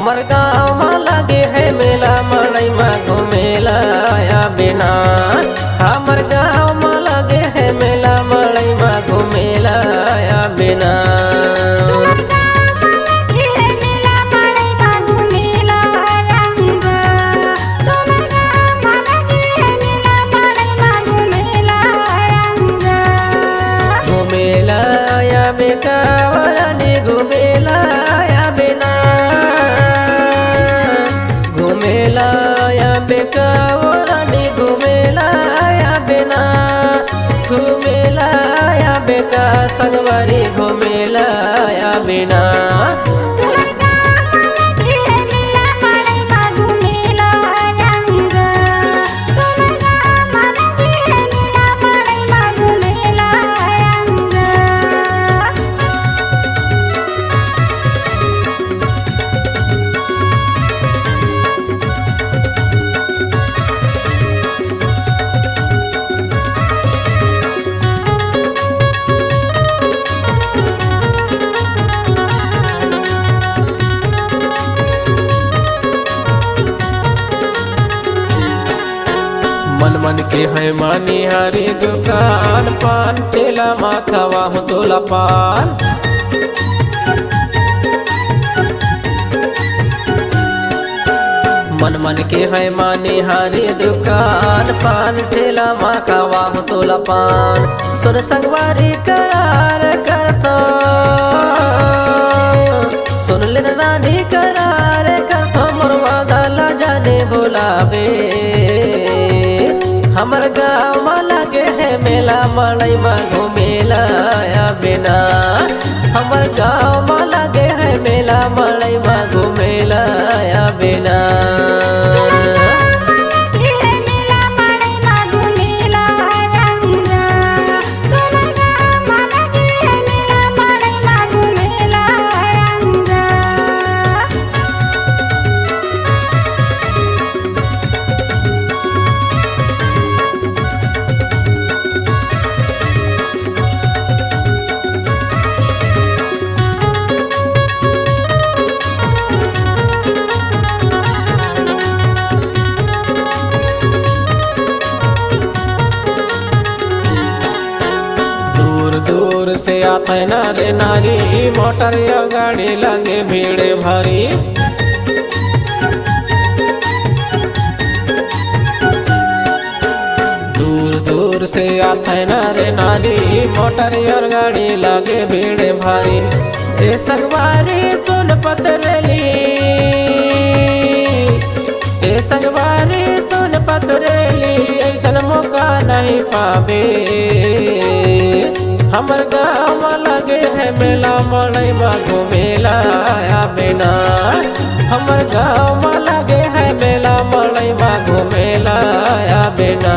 हमर गाँव में लगे है मेला मड़ई में घूमेला या बिना। हमर गाँव में लगे है मेला मड़ई में घूमेला या बिना। घूमेला या बेकावरानी घूमेला या बिना। घूमेला या बेकावरानी घूमेला या बिना। घूमेला या बेका संगवारी घूमेला या बिना। मन मन के है मानी हरी दुकान पान ठेला माखवा हो तोला पान। मन मन के है मानी हरी दुकान पान ठेला माखवा हो तोला पान। सुर संगवारी करार करता सुन ले रानी करार करता मोर वादा जाने बुलावे। हमर गाँव में लगे है मेला मड़ई में घूमेला या बिना। हमर गाँव में लगे है मेला मड़ई में घूमेला या बिना। दूर से आते नारे नारी मोटर या गाड़ी लगे भीड़ भारी। दूर दूर से आते नारे नारी मोटर या गाड़ी लगे भीड़ भारी। ए संगवारी सुन पतरेली ए संगवारी सुन पतरेली ऐसन मौका नहीं पावे। हमर गाँव में लगे है मेला मड़ई में घूमेला या बिना। हमर गाँव में लगे है मेला मड़ई में घूमेला या बिना।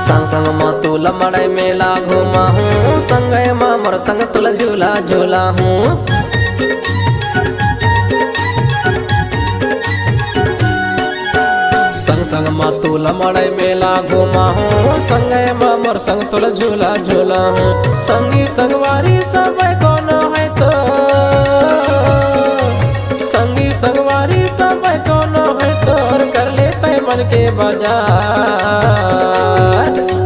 संग संग माँ तुला मड़ई मेला घूमा हूँ। संग माँ मोर संग तुला झूला झूला हूँ। संग संग माँ तुला मड़ई मेला घूमा हूँ। संग माँ मोर संग तुला झूला झूला हूँ। संगी संगवारी सब कौन है तो संगी संगवारी सब कौन है तोर कर लेते मन के बाजार।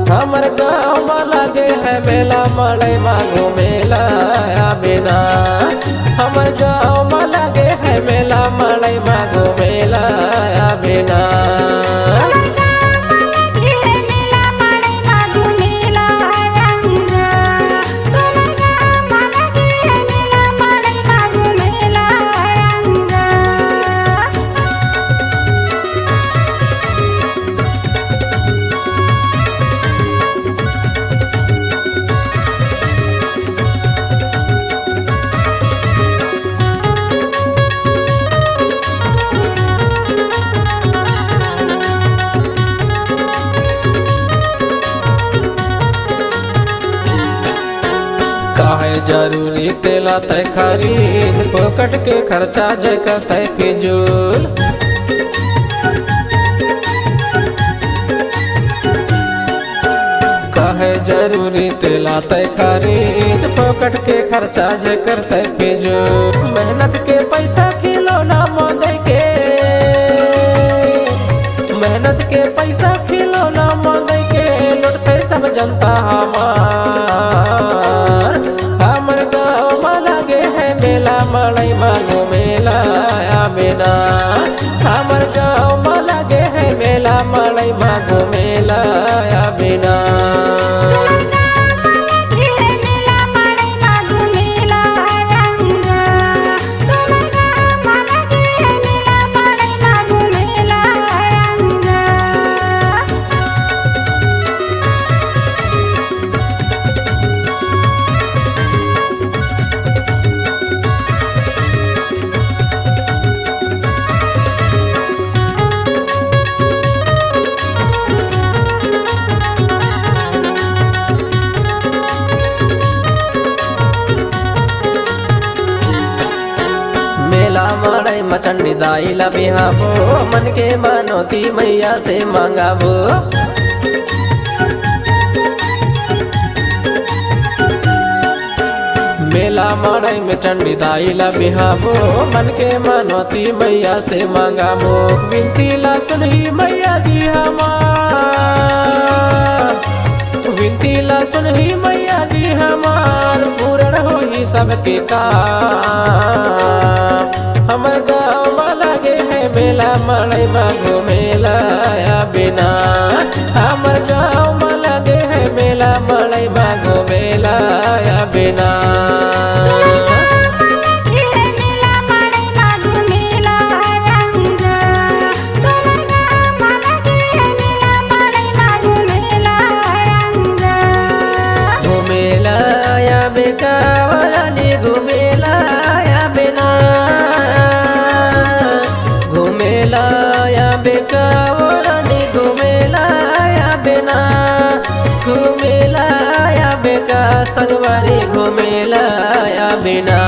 हमर गाँव में लगे है मेला मड़ई में घूमेला या बिना। हमर गाँव में लगे है मेला मड़ई में घूमेला या बिना। जरूरी तेला तय खरीद फोकट के खर्चा जे करते फिजूल। काहे जरूरी तेला तय खरीद फोकट के खर्चा जे करते फिजूल। मेहनत के पैसा खिलौना मोदे के, मेहनत के पैसा खिलौना मोदे के लुटते सब जनता हमर गाँव में लगे है मेला मड़ई मांगो मेला बिना। हमर गाँव में लगे है मेला मड़ई मांगो मेला बिना। मड़ई मचंडी दाई ला बिहाबो मन के मनोती मैया से मांगाबो। मेला मड़ई में चंडी दाई ला बिहाबो मन के मनोती मैया से मांगाबो। विनती ला सुनही मैया जी हमार, विनती ला सुनही मैया जी हमार पूर्ण होई सबके काम। हमर गाँव में लगे है मेला मड़ई मांगो मेला बिना। हमर गाँव में लगे है मेला मड़ई मांगो मेला बिना। घुमेला या बेकावरानी घुमेला या बिना, घुमेला या बेकावरानी घुमेला या बिना। घुमेला या बेका संगवारी घुमेला या बिना।